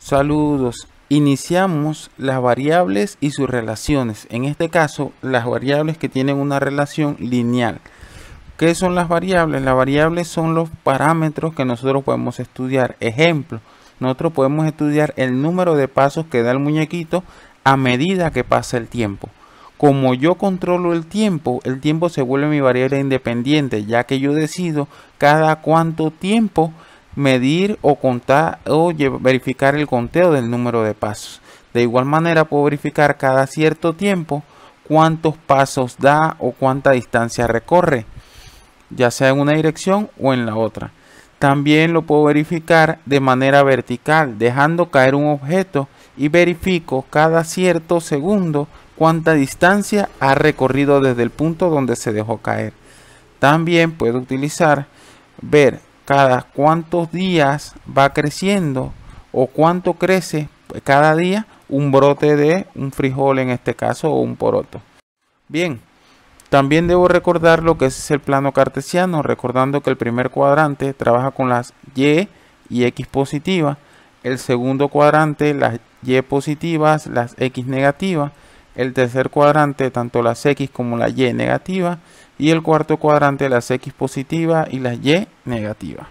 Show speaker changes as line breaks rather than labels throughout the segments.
Saludos. Iniciamos las variables y sus relaciones. En este caso, las variables que tienen una relación lineal. ¿Qué son las variables? Las variables son los parámetros que nosotros podemos estudiar. Ejemplo, nosotros podemos estudiar el número de pasos que da el muñequito a medida que pasa el tiempo. Como yo controlo el tiempo se vuelve mi variable independiente, ya que yo decido cada cuánto tiempo medir o contar o verificar el conteo del número de pasos. De igual manera puedo verificar cada cierto tiempo cuántos pasos da o cuánta distancia recorre, ya sea en una dirección o en la otra. También lo puedo verificar de manera vertical, dejando caer un objeto y verifico cada cierto segundo cuánta distancia ha recorrido desde el punto donde se dejó caer. También puedo utilizar ver cada cuántos días va creciendo o cuánto crece cada día un brote de un frijol, en este caso, o un poroto. Bien, también debo recordar lo que es el plano cartesiano, recordando que el primer cuadrante trabaja con las Y y X positivas, el segundo cuadrante las Y positivas, las X negativas, el tercer cuadrante tanto las X como la Y negativa y el cuarto cuadrante las X positivas y las Y negativas.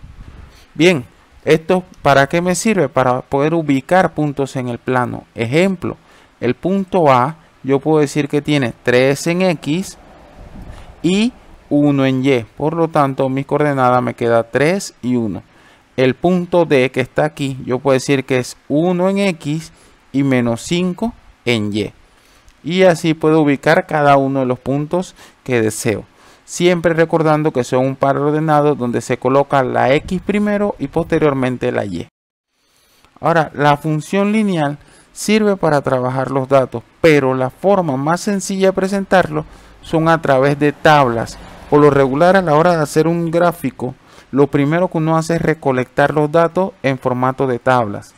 Bien, ¿esto para qué me sirve? Para poder ubicar puntos en el plano. Ejemplo, el punto A yo puedo decir que tiene 3 en X y 1 en Y. Por lo tanto, mi coordenada me queda 3 y 1. El punto D que está aquí, yo puedo decir que es 1 en X y menos 5 en Y. Y así puedo ubicar cada uno de los puntos que deseo. Siempre recordando que son un par ordenado donde se coloca la X primero y posteriormente la Y. Ahora, la función lineal sirve para trabajar los datos, pero la forma más sencilla de presentarlo son a través de tablas. Por lo regular, a la hora de hacer un gráfico, lo primero que uno hace es recolectar los datos en formato de tablas.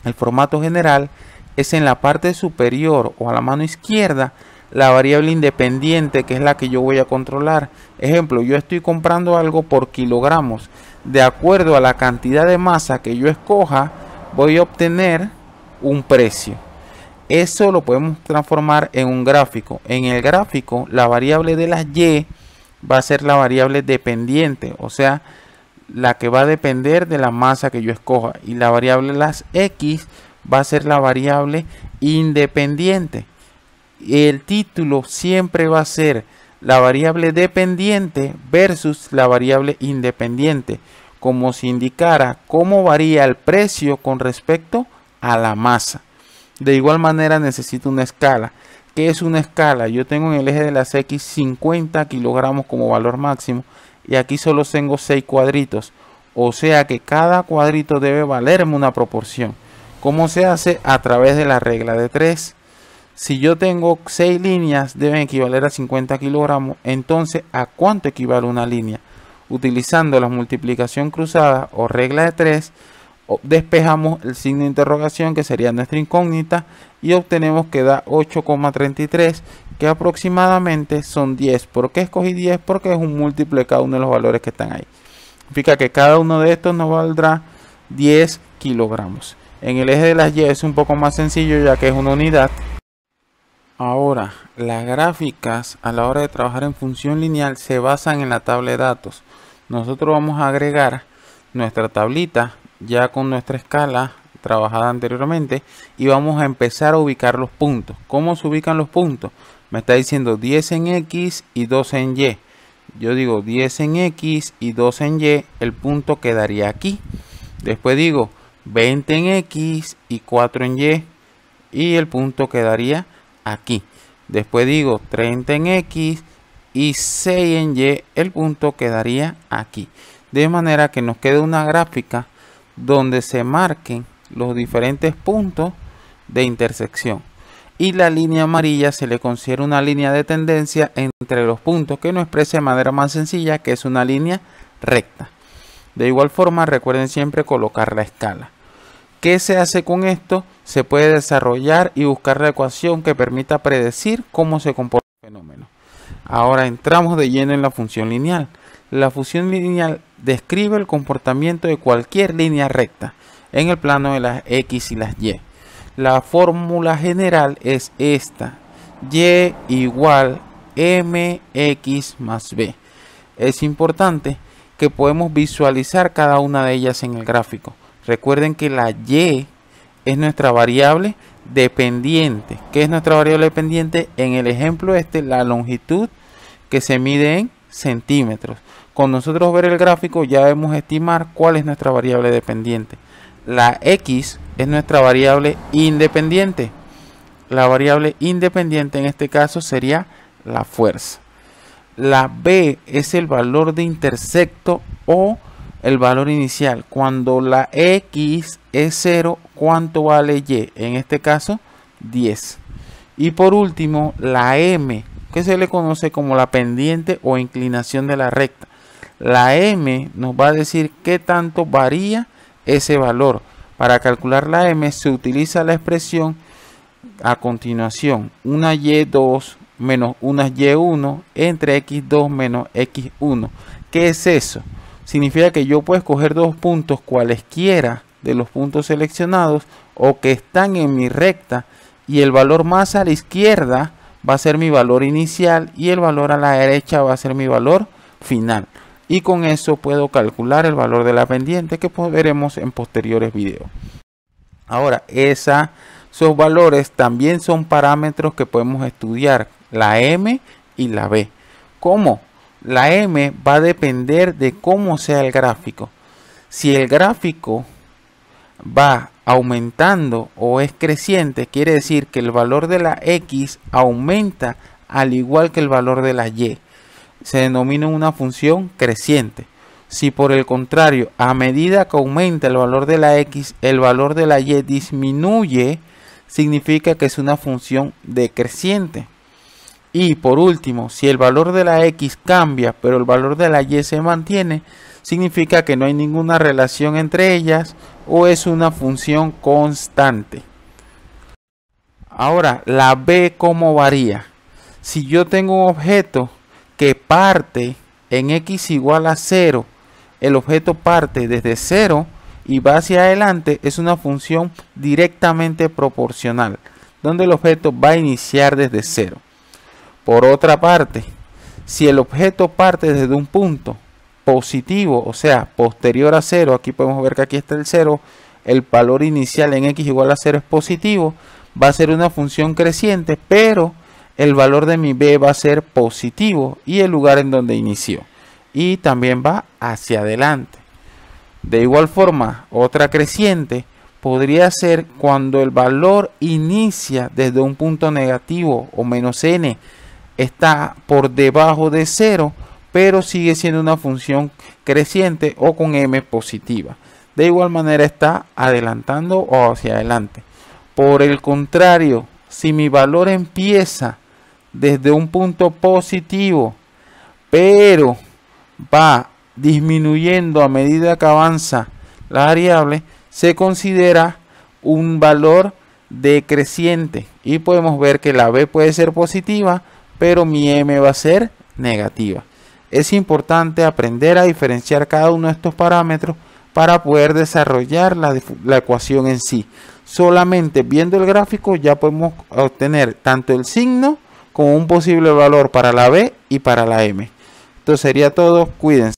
El formato general es en la parte superior o a la mano izquierda la variable independiente, que es la que yo voy a controlar. Ejemplo, yo estoy comprando algo por kilogramos. De acuerdo a la cantidad de masa que yo escoja, voy a obtener un precio. Eso lo podemos transformar en un gráfico. En el gráfico, la variable de las Y va a ser la variable dependiente, o sea, la que va a depender de la masa que yo escoja. Y la variable de las X va a ser la variable independiente. El título siempre va a ser la variable dependiente versus la variable independiente, como si indicara cómo varía el precio con respecto a la masa. De igual manera necesito una escala. ¿Qué es una escala? Yo tengo en el eje de las X 50 kilogramos como valor máximo y aquí solo tengo 6 cuadritos. O sea que cada cuadrito debe valerme una proporción. ¿Cómo se hace? A través de la regla de 3. Si yo tengo 6 líneas, deben equivaler a 50 kilogramos. Entonces, ¿a cuánto equivale una línea? Utilizando la multiplicación cruzada o regla de 3, despejamos el signo de interrogación, que sería nuestra incógnita, y obtenemos que da 8,33, que aproximadamente son 10. ¿Por qué escogí 10? Porque es un múltiplo de cada uno de los valores que están ahí. Significa que cada uno de estos nos valdrá 10 kilogramos. En el eje de las Y es un poco más sencillo, ya que es una unidad. Ahora, las gráficas a la hora de trabajar en función lineal se basan en la tabla de datos. Nosotros vamos a agregar nuestra tablita ya con nuestra escala trabajada anteriormente y vamos a empezar a ubicar los puntos. ¿Cómo se ubican los puntos? Me está diciendo 10 en X y 2 en Y. Yo digo 10 en X y 2 en Y, el punto quedaría aquí. Después digo 20 en X y 4 en Y y el punto quedaría aquí. Después digo 30 en X y 6 en Y, el punto quedaría aquí. De manera que nos quede una gráfica donde se marquen los diferentes puntos de intersección. Y la línea amarilla se le considera una línea de tendencia entre los puntos que nos expresa de manera más sencilla, que es una línea recta. De igual forma, recuerden siempre colocar la escala. ¿Qué se hace con esto? Se puede desarrollar y buscar la ecuación que permita predecir cómo se comporta el fenómeno. Ahora entramos de lleno en la función lineal. La función lineal describe el comportamiento de cualquier línea recta. en el plano de las X y las Y. La fórmula general es esta: Y igual mx más b. Es importante que podemos visualizar cada una de ellas en el gráfico. Recuerden que la Y es nuestra variable dependiente. ¿Qué es nuestra variable dependiente? En el ejemplo la longitud que se mide en centímetros. Con nosotros ver el gráfico ya debemos estimar cuál es nuestra variable dependiente. La X es nuestra variable independiente. La variable independiente en este caso sería la fuerza. La B es el valor de intersecto o el valor inicial. Cuando la X es 0, ¿cuánto vale Y? En este caso, 10. Y por último, la M, que se le conoce como la pendiente o inclinación de la recta. La M nos va a decir qué tanto varía ese valor. Para calcular la M se utiliza la expresión a continuación: una Y2 menos una Y1 entre X2 menos X1. ¿Qué es eso? Significa que yo puedo escoger dos puntos cualesquiera de los puntos seleccionados o que están en mi recta, y el valor más a la izquierda va a ser mi valor inicial y el valor a la derecha va a ser mi valor final. Y con eso puedo calcular el valor de la pendiente, que veremos en posteriores videos. Ahora, esos valores también son parámetros que podemos estudiar, la M y la B. ¿Cómo? La M va a depender de cómo sea el gráfico. Si el gráfico va aumentando o es creciente, quiere decir que el valor de la X aumenta al igual que el valor de la Y. Se denomina una función creciente. Si por el contrario, a medida que aumenta el valor de la X, el valor de la Y disminuye, significa que es una función decreciente. Y por último, si el valor de la X cambia, pero el valor de la Y se mantiene, significa que no hay ninguna relación entre ellas o es una función constante. Ahora, la B, ¿cómo varía? Si yo tengo un objeto que parte en X igual a 0, el objeto parte desde 0 y va hacia adelante, es una función directamente proporcional, donde el objeto va a iniciar desde 0. Por otra parte, si el objeto parte desde un punto positivo, o sea, posterior a 0, aquí podemos ver que aquí está el 0, el valor inicial en X igual a 0 es positivo, va a ser una función creciente, pero el valor de mi B va a ser positivo y el lugar en donde inició. Y también va hacia adelante. De igual forma, otra creciente podría ser cuando el valor inicia desde un punto negativo o menos n, está por debajo de 0, pero sigue siendo una función creciente o con m positiva. De igual manera está adelantando o hacia adelante. Por el contrario, si mi valor empieza desde un punto positivo, pero va disminuyendo a medida que avanza la variable, se considera un valor decreciente. Y podemos ver que la B puede ser positiva, pero mi M va a ser negativa. Es importante aprender a diferenciar cada uno de estos parámetros para poder desarrollar la ecuación en sí. Solamente viendo el gráfico ya podemos obtener tanto el signo como un posible valor para la B y para la M. Esto sería todo. Cuídense.